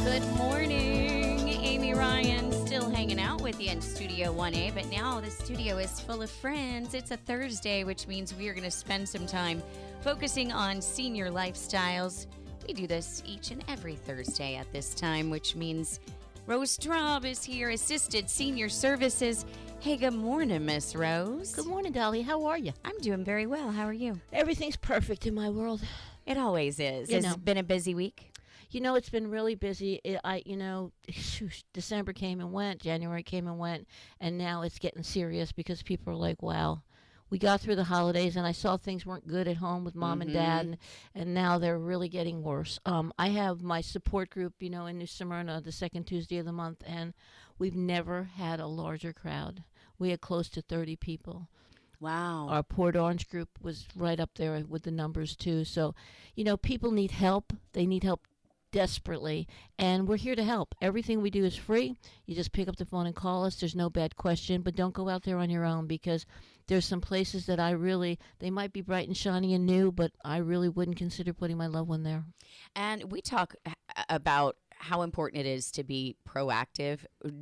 Good morning. Amy Ryan still hanging out with you in Studio 1A, but now the studio is full of friends. It's a Thursday, which means we are going to spend some time focusing on senior lifestyles. We do this each and every Thursday at this time, which means Rose Straub is here, Assisted Senior Services. Hey, good morning, Miss Rose. Good morning, Dolly. How are you? I'm doing very well. How are you? Everything's perfect in my world. It always is. You Has know. it been a busy week? You know, it's been really busy. December came and went, January came and went, and now it's getting serious because people are like, wow, we got through the holidays and I saw things weren't good at home with mom and dad, and now they're really getting worse. I have my support group, in New Smyrna, the second Tuesday of the month, and we've never had a larger crowd. We had close to 30 people. Wow. Our Port Orange group was right up there with the numbers, too. So, people need help. They need help desperately, and we're here to help. Everything we do is free. You just pick up the phone and call us. There's no bad question, but don't go out there on your own, because there's some places that they might be bright and shiny and new, but I really wouldn't consider putting my loved one there. And we talk about how important it is to be proactive.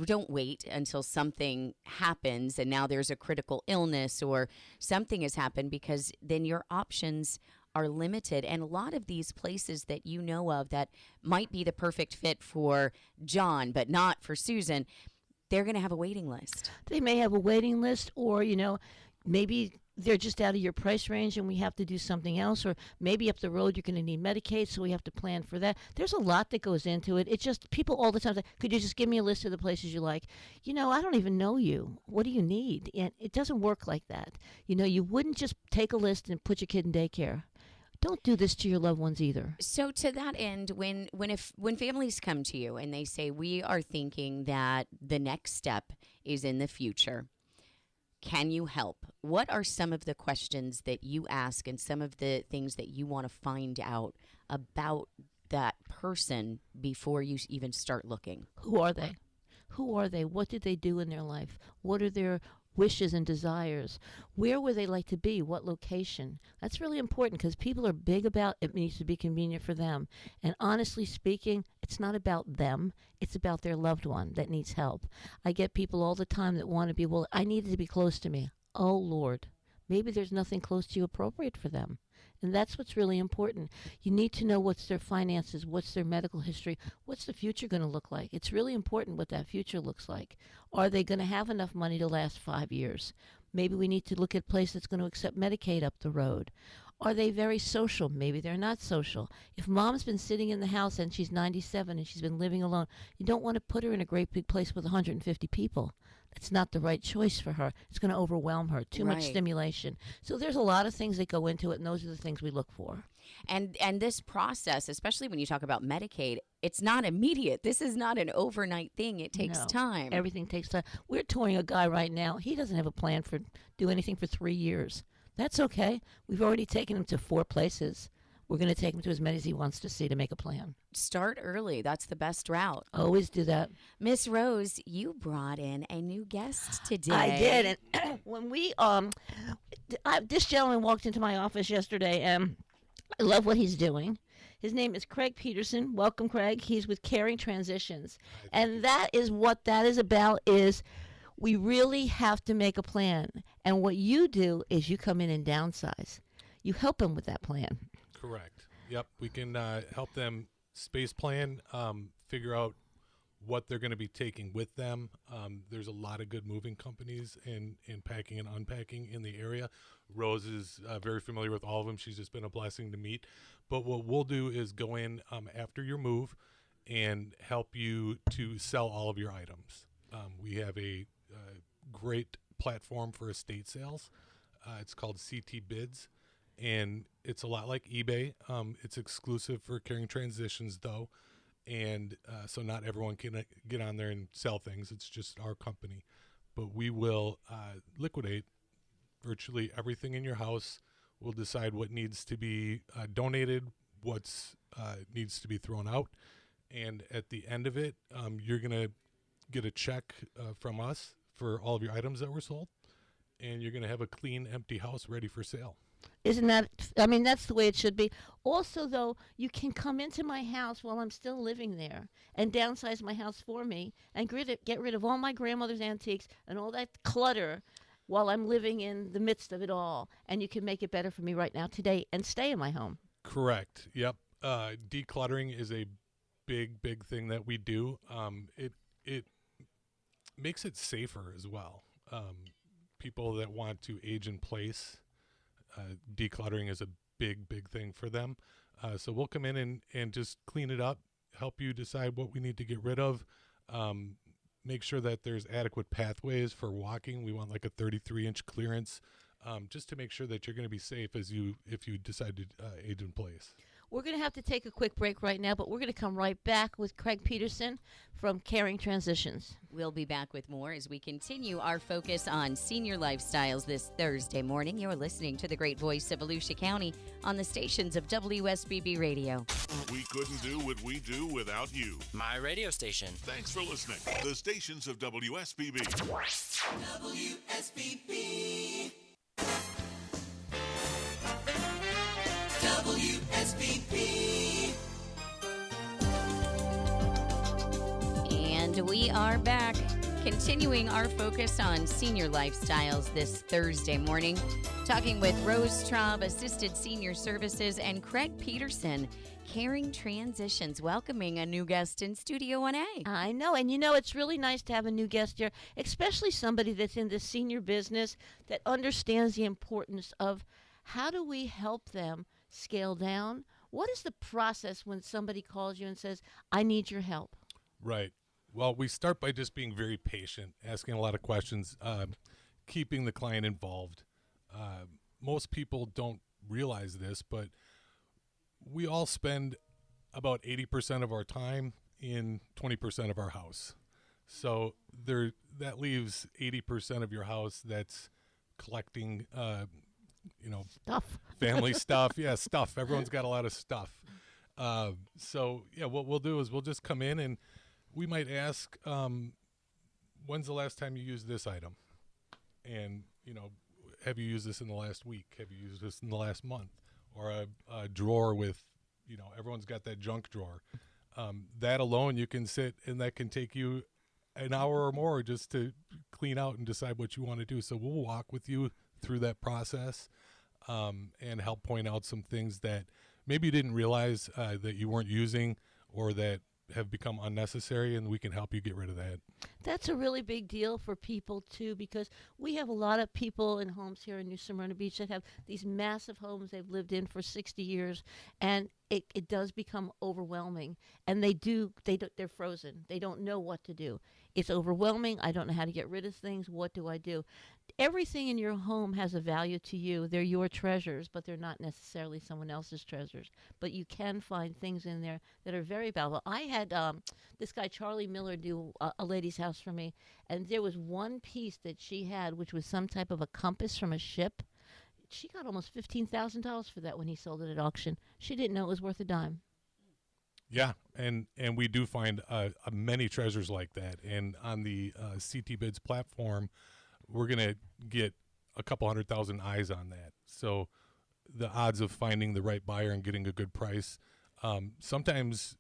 Don't wait until something happens and now there's a critical illness or something has happened, because then your options are limited. And a lot of these places that you know of that might be the perfect fit for John but not for Susan, they're going to have a waiting list. They may have a waiting list, or maybe they're just out of your price range and we have to do something else, or maybe up the road you're going to need Medicaid, so we have to plan for that. There's a lot that goes into it. It's just people all the time say, could you just give me a list of the places you like? I don't even know you. What do you need? And it doesn't work like that. You wouldn't just take a list and put your kid in daycare. Don't do this to your loved ones either. So to that end, when families come to you and they say, we are thinking that the next step is in the future, can you help? What are some of the questions that you ask and some of the things that you want to find out about that person before you even start looking? Who are they? Who are they? What did they do in their life? What are their wishes and desires? Where would they like to be? What location? That's really important, because people are big about it needs to be convenient for them. And honestly speaking, it's not about them. It's about their loved one that needs help. I get people all the time that want to be, well, I need it to be close to me. Oh, Lord. Maybe there's nothing close to you appropriate for them. And that's what's really important. You need to know what's their finances, what's their medical history, what's the future going to look like. It's really important what that future looks like. Are they going to have enough money to last 5 years? Maybe we need to look at a place that's going to accept Medicaid up the road. Are they very social? Maybe they're not social. If mom's been sitting in the house and she's 97 and she's been living alone, you don't want to put her in a great big place with 150 people. That's not the right choice for her. It's going to overwhelm her. Too much stimulation. So there's a lot of things that go into it, and those are the things we look for. And this process, especially when you talk about Medicaid, it's not immediate. This is not an overnight thing. It takes time. Everything takes time. We're touring a guy right now. He doesn't have a plan for do anything for 3 years. That's okay. We've already taken him to 4 places. We're going to take him to as many as he wants to see to make a plan. Start early. That's the best route. Always do that. Miss Rose, you brought in a new guest today. I did. And when we this gentleman walked into my office yesterday, and I love what he's doing. His name is Craig Peterson. Welcome, Craig. He's with Caring Transitions. And that is what that is about, is we really have to make a plan. And what you do is you come in and downsize. You help them with that plan. Correct. Yep. We can help them space plan, figure out what they're going to be taking with them. There's a lot of good moving companies in packing and unpacking in the area. Rose is very familiar with all of them. She's just been a blessing to meet. But what we'll do is go in after your move and help you to sell all of your items. We have a great platform for estate sales. It's called CT Bids. And it's a lot like eBay. It's exclusive for Caring Transitions, though. And so not everyone can get on there and sell things. It's just our company. But we will liquidate virtually everything in your house. We'll decide what needs to be donated, what's needs to be thrown out. And at the end of it, you're going to get a check from us for all of your items that were sold. And you're going to have a clean, empty house ready for sale. Isn't that, I mean, that's the way it should be. Also, though, you can come into my house while I'm still living there and downsize my house for me and get rid of all my grandmother's antiques and all that clutter while I'm living in the midst of it all. And you can make it better for me right now today and stay in my home. Correct. Yep. Decluttering is a big thing that we do. It makes it safer as well. People that want to age in place, decluttering is a big thing for them. So we'll come in and just clean it up, help you decide what we need to get rid of, make sure that there's adequate pathways for walking. We want like a 33-inch clearance, just to make sure that you're going to be safe if you decide to age in place. We're going to have to take a quick break right now, but we're going to come right back with Craig Peterson from Caring Transitions. We'll be back with more as we continue our focus on senior lifestyles this Thursday morning. You're listening to the great voice of Volusia County on the stations of WSBB Radio. We couldn't do what we do without you. My radio station. Thanks for listening. The stations of WSBB. WSBB. WSBB. And we are back, continuing our focus on senior lifestyles this Thursday morning, talking with Rose Traub, Assisted Senior Services, and Craig Peterson, Caring Transitions, welcoming a new guest in Studio 1A. I know, and you know, it's really nice to have a new guest here, especially somebody that's in the senior business that understands the importance of how do we help them scale down? What is the process when somebody calls you and says, I need your help? Right. Well, we start by just being very patient, asking a lot of questions, keeping the client involved. Most people don't realize this, but we all spend about 80% of our time in 20% of our house. So that leaves 80% of your house that's collecting Stuff. family stuff. Yeah, stuff. Everyone's got a lot of stuff. So what we'll do is we'll just come in and we might ask, when's the last time you used this item? And, have you used this in the last week? Have you used this in the last month? Or a drawer with, everyone's got that junk drawer. That alone you can sit and that can take you an hour or more just to clean out and decide what you want to do. So we'll walk with you through that process and help point out some things that maybe you didn't realize that you weren't using or that have become unnecessary, and we can help you get rid of that. That's a really big deal for people, too, because we have a lot of people in homes here in New Smyrna Beach that have these massive homes they've lived in for 60 years, and it does become overwhelming, and they're frozen. They don't know what to do. It's overwhelming. I don't know how to get rid of things. What do I do? Everything in your home has a value to you. They're your treasures, but they're not necessarily someone else's treasures. But you can find things in there that are very valuable. I had this guy, Charlie Miller, do a lady's house for me, and there was one piece that she had, which was some type of a compass from a ship. She got almost $15,000 for that when he sold it at auction. She didn't know it was worth a dime. Yeah, and we do find many treasures like that. And on the CT Bids platform, we're going to get a couple 100,000 eyes on that. So the odds of finding the right buyer and getting a good price, sometimes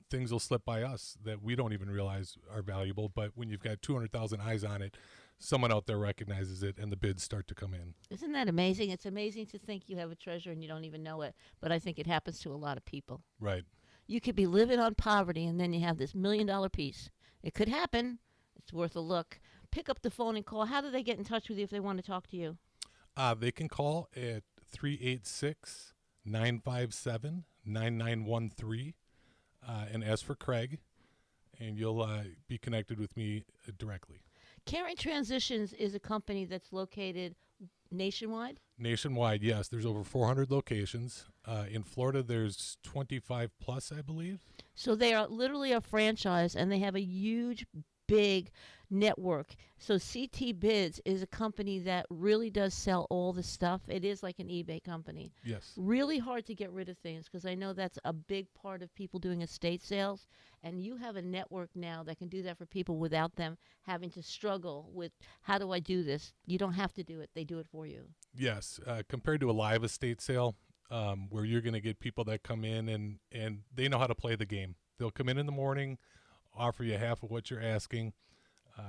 things will slip by us that we don't even realize are valuable. But when you've got 200,000 eyes on it, someone out there recognizes it and the bids start to come in. Isn't that amazing? It's amazing to think you have a treasure and you don't even know it. But I think it happens to a lot of people. Right. You could be living on poverty and then you have this $1 million piece. It could happen. It's worth a look. Pick up the phone and call. How do they get in touch with you if they want to talk to you? They can call at 386-957-9913 and ask for Craig, and you'll be connected with me directly. Caring Transitions is a company that's located nationwide? Nationwide, yes. There's over 400 locations. In Florida, there's 25 plus, I believe. So they are literally a franchise, and they have a huge big network. So CT Bids is a company that really does sell all the stuff. It is like an eBay company. Yes. Really hard to get rid of things because I know that's a big part of people doing estate sales. And you have a network now that can do that for people without them having to struggle with, how do I do this? You don't have to do it. They do it for you. Yes. Compared to a live estate sale, where you're going to get people that come in and they know how to play the game. They'll come in the morning, offer you half of what you're asking.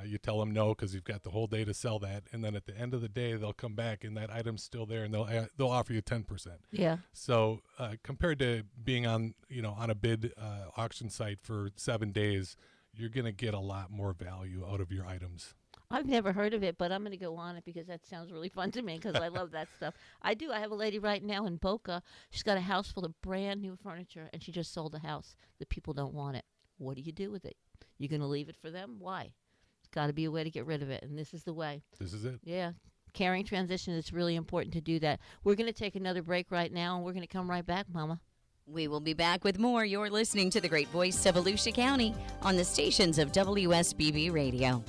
You tell them no because you've got the whole day to sell that, and then at the end of the day, they'll come back and that item's still there, and they'll offer you 10%. Yeah. So compared to being on a bid auction site for 7 days, you're going to get a lot more value out of your items. I've never heard of it, but I'm going to go on it because that sounds really fun to me because I love that stuff. I do. I have a lady right now in Boca. She's got a house full of brand new furniture, and she just sold a house. The people don't want it. What do you do with it? You're going to leave it for them? Why? It's got to be a way to get rid of it, and this is the way. This is it. Yeah. Caring transition, it's really important to do that. We're going to take another break right now, and we're going to come right back, Mama. We will be back with more. You're listening to the great voice of Volusia County on the stations of WSBB Radio.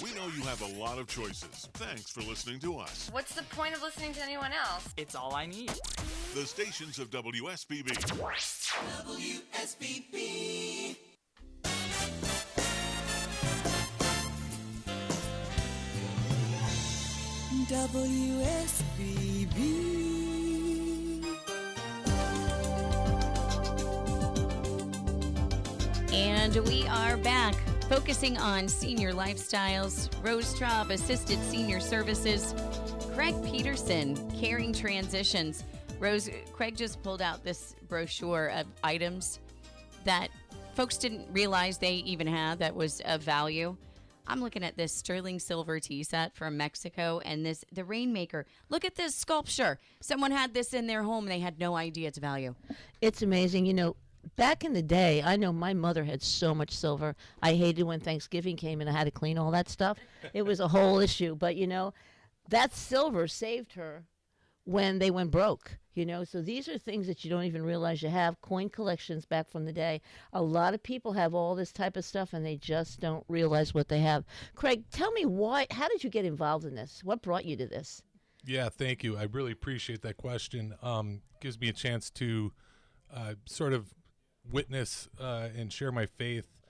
We know you have a lot of choices. Thanks for listening to us. What's the point of listening to anyone else? It's all I need. The stations of WSBB. WSBB. WSBB. And we are back, focusing on senior lifestyles. Rose Traub, Assisted Senior Services. Craig Peterson, Caring Transitions. Rose, Craig just pulled out this brochure of items that folks didn't realize they even had that was of value. I'm looking at this sterling silver tea set from Mexico and the Rainmaker. Look at this sculpture. Someone had this in their home and they had no idea its value. It's amazing. You know, back in the day, I know my mother had so much silver. I hated when Thanksgiving came and I had to clean all that stuff. It was a whole issue. But, you know, that silver saved her when they went broke, you know. So these are things that you don't even realize you have. Coin collections back from the day. A lot of people have all this type of stuff and they just don't realize what they have. Craig, tell me how did you get involved in this? What brought you to this? Yeah, thank you. I really appreciate that question. Gives me a chance to sort of witness and share my faith.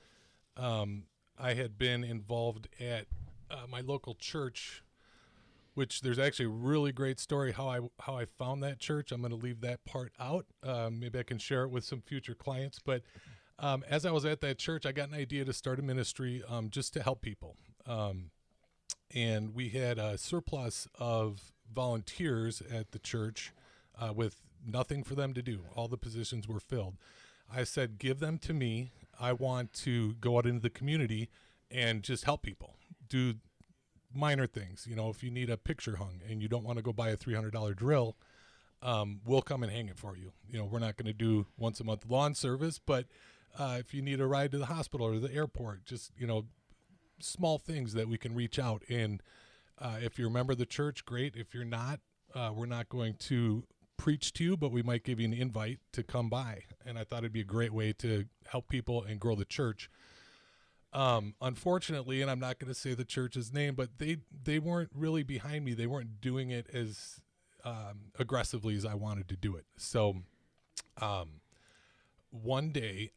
I had been involved at my local church, which there's actually a really great story how I found that church. I'm going to leave that part out. Maybe I can share it with some future clients. But as I was at that church, I got an idea to start a ministry just to help people. And we had a surplus of volunteers at the church with nothing for them to do. All the positions were filled. I said, give them to me. I want to go out into the community and just help people, do minor things. You know, if you need a picture hung and you don't want to go buy a $300 drill, we'll come and hang it for you. You know, we're not going to do once a month lawn service, but if you need a ride to the hospital or the airport, just, you know, small things that we can reach out. And if you're a member of the church, great. If you're not, we're not going to preach to you, but we might give you an invite to come by. And I thought it'd be a great way to help people and grow the church. Unfortunately, and I'm not going to say the church's name, but they weren't really behind me. They weren't doing it as aggressively as I wanted to do it. So one day,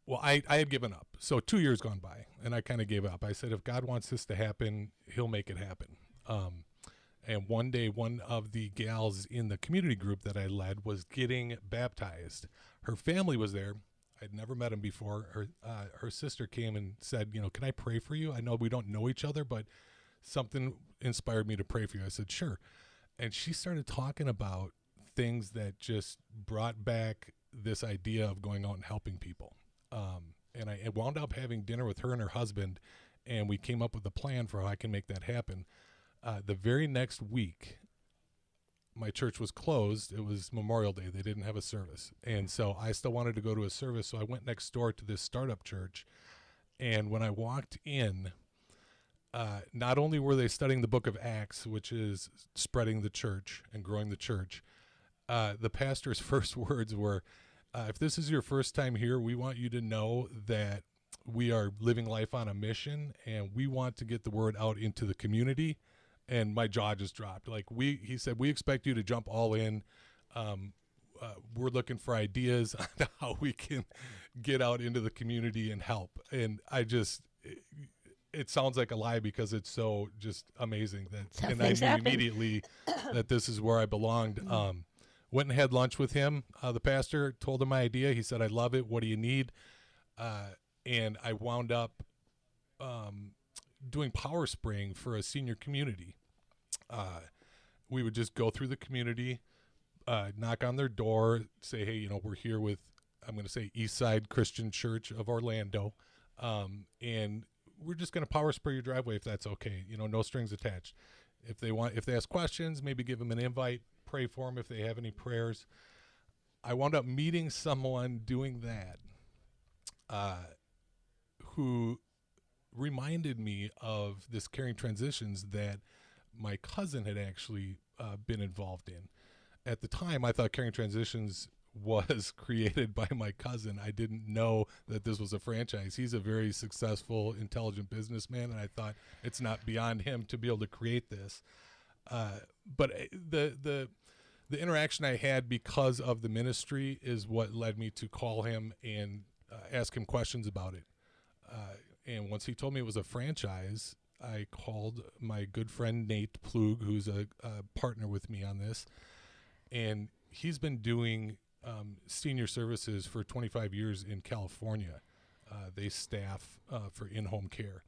well, I had given up. So 2 years gone by, and I kind of gave up. I said, if God wants this to happen, he'll make it happen. And one day, one of the gals in the community group that I led was getting baptized. Her family was there. I'd never met him before. Her sister came and said, you know, can I pray for you? I know we don't know each other, but something inspired me to pray for you. I said, sure. And she started talking about things that just brought back this idea of going out and helping people. And I wound up having dinner with her and her husband, and we came up with a plan for how I can make that happen. The very next week, my church was closed. It was Memorial Day. They didn't have a service. And so I still wanted to go to a service. So I went next door to this startup church. And when I walked in, not only were they studying the book of Acts, which is spreading the church and growing the church, the pastor's first words were, if this is your first time here, we want you to know that we are living life on a mission, and we want to get the word out into the community. And my jaw just dropped. Like he said, we expect you to jump all in. We're looking for ideas on how we can get out into the community and help. And it sounds like a lie because it's so just amazing that, and I knew immediately that this is where I belonged. Went and had lunch with him, the pastor, told him my idea. He said, I love it. What do you need? And I wound up doing power spraying for a senior community. We would just go through the community, knock on their door, say, hey, we're here with, I'm going to say, Eastside Christian Church of Orlando, and we're just going to power spray your driveway if that's okay. No strings attached. If they ask questions, maybe give them an invite, pray for them if they have any prayers. I wound up meeting someone doing that who reminded me of this Caring Transitions that my cousin had actually been involved in. At the time, I thought Caring Transitions was created by my cousin. I didn't know that this was a franchise. He's a very successful, intelligent businessman, and I thought it's not beyond him to be able to create this. But the interaction I had because of the ministry is what led me to call him and ask him questions about it. And once he told me it was a franchise, I called my good friend Nate Plug, who's a partner with me on this, and he's been doing senior services for 25 years in California. They staff for in-home care,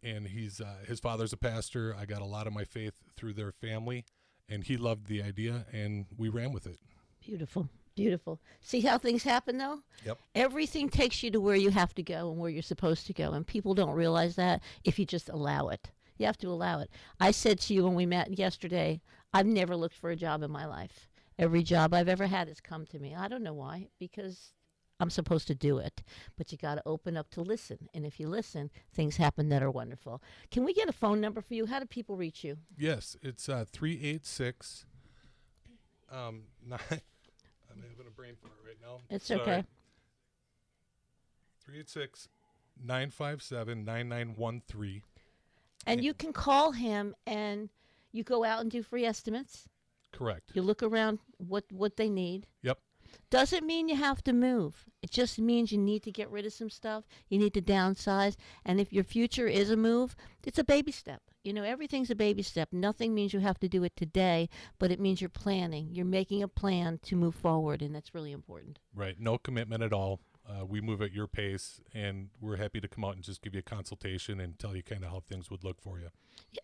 and his father's a pastor. I got a lot of my faith through their family, and he loved the idea, and we ran with it. Beautiful. Beautiful. See how things happen, though? Yep. Everything takes you to where you have to go and where you're supposed to go, and people don't realize that if you just allow it. You have to allow it. I said to you when we met yesterday, I've never looked for a job in my life. Every job I've ever had has come to me. I don't know why, because I'm supposed to do it. But you got to open up to listen, and if you listen, things happen that are wonderful. Can we get a phone number for you? How do people reach you? Yes, it's 386. I'm having a brain fart right now. It's Sorry. okay. 386-957-9913. And you can call him, and you go out and do free estimates. Correct. You look around what they need. Yep. Doesn't mean you have to move. It just means you need to get rid of some stuff. You need to downsize. And if your future is a move, it's a baby step. Everything's a baby step. Nothing means you have to do it today, but it means you're planning. You're making a plan to move forward, and that's really important. Right. No commitment at all. We move at your pace, and we're happy to come out and just give you a consultation and tell you kind of how things would look for you.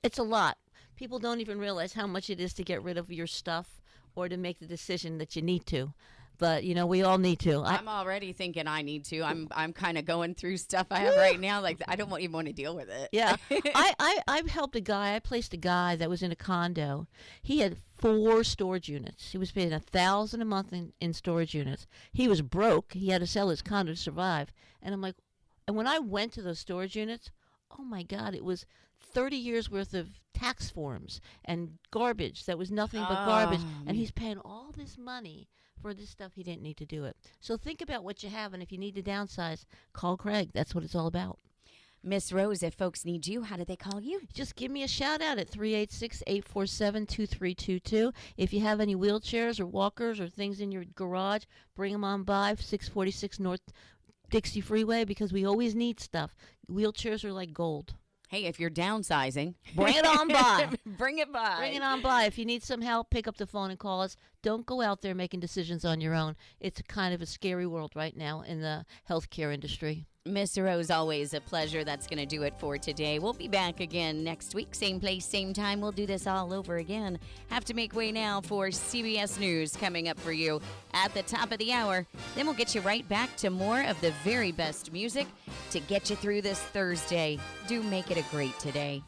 It's a lot. People don't even realize how much it is to get rid of your stuff or to make the decision that you need to. But, we all need to. I'm already thinking I need to. I'm kind of going through stuff I have right now. Like, I don't even want to deal with it. Yeah. I've helped a guy. I placed a guy that was in a condo. He had 4 storage units. He was paying $1,000 a month in storage units. He was broke. He had to sell his condo to survive. And I'm like, and when I went to those storage units, oh, my God, it was 30 years worth of tax forms and garbage that was nothing but garbage. And he's paying all this money for this stuff. He didn't need to do it. So think about what you have, and if you need to downsize, call Craig. That's what it's all about. Miss Rose, if folks need you, how do they call you? Just give me a shout out at 386-847-2322. If you have any wheelchairs or walkers or things in your garage, bring them on by 646 North Dixie Freeway, because we always need stuff. Wheelchairs are like gold. Hey, if you're downsizing, bring it on by. Bring it by. Bring it on by. If you need some help, pick up the phone and call us. Don't go out there making decisions on your own. It's kind of a scary world right now in the healthcare industry. Miss Rose, always a pleasure. That's going to do it for today. We'll be back again next week. Same place, same time. We'll do this all over again. Have to make way now for CBS News coming up for you at the top of the hour. Then we'll get you right back to more of the very best music to get you through this Thursday. Do make it a great today.